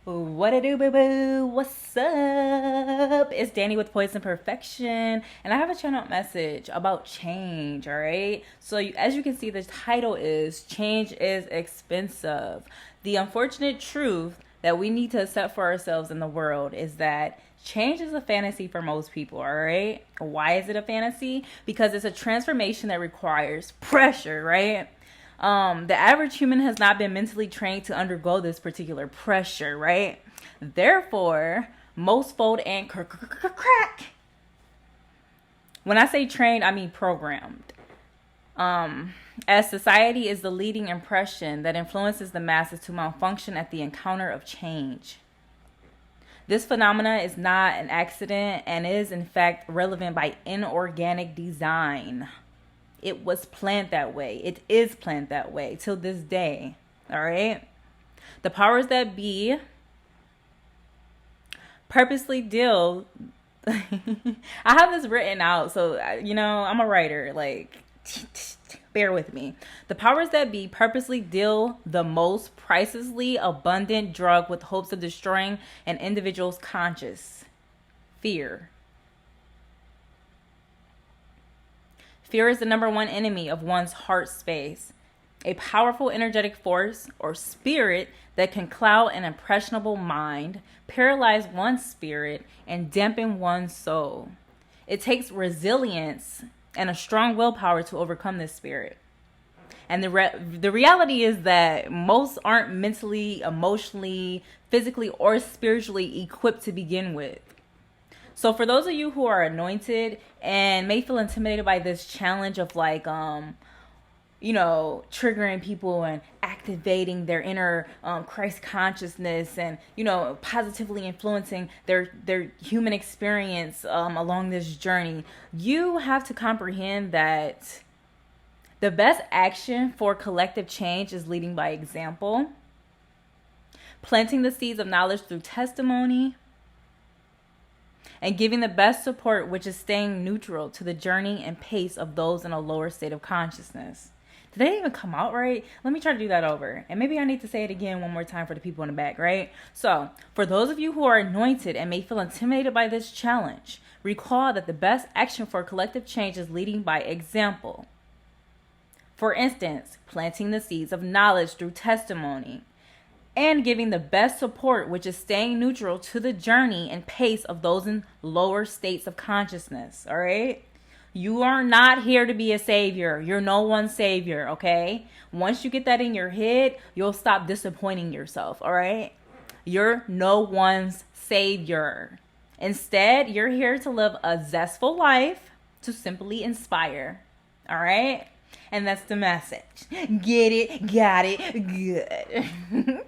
What it do, boo boo? What's up? It's Dani with Poised Imperfection, and I have a channel message about change. All right. So, as you can see, the title is "Change is Expensive." The unfortunate truth that we need to accept for ourselves in the world is that change is a fantasy for most people. All right. Why is it a fantasy? Because it's a transformation that requires pressure. Right. The average human has not been mentally trained to undergo this particular pressure, right? Therefore, most fold and crack. When I say trained, I mean programmed. As society is the leading impression that influences the masses to malfunction at the encounter of change. This phenomena is not an accident and is in fact relevant by inorganic design. It was planned that way. It is planned that way till this day. All right. The powers that be purposely deal. I have this written out. So, I'm a writer. Like, bear with me. The powers that be purposely deal the most pricelessly abundant drug with hopes of destroying an individual's conscious fear. Fear is the number one enemy of one's heart space, a powerful energetic force or spirit that can cloud an impressionable mind, paralyze one's spirit, and dampen one's soul. It takes resilience and a strong willpower to overcome this spirit. And the reality is that most aren't mentally, emotionally, physically, or spiritually equipped to begin with. So for those of you who are anointed and may feel intimidated by this challenge of triggering people and activating their inner Christ consciousness and, positively influencing their human experience along this journey, you have to comprehend that the best action for collective change is leading by example, planting the seeds of knowledge through testimony, and giving the best support, which is staying neutral to the journey and pace of those in a lower state of consciousness. Did that even come out right? Let me try to do that over. And maybe I need to say it again one more time for the people in the back, right? So, for those of you who are anointed and may feel intimidated by this challenge, recall that the best action for collective change is leading by example. For instance, planting the seeds of knowledge through testimony, and giving the best support, which is staying neutral to the journey and pace of those in lower states of consciousness. All right. You are not here to be a savior. You're no one's savior. Okay. Once you get that in your head, you'll stop disappointing yourself. All right. You're no one's savior. Instead, you're here to live a zestful life, to simply inspire. All right. And that's the message. Get it, got it, good.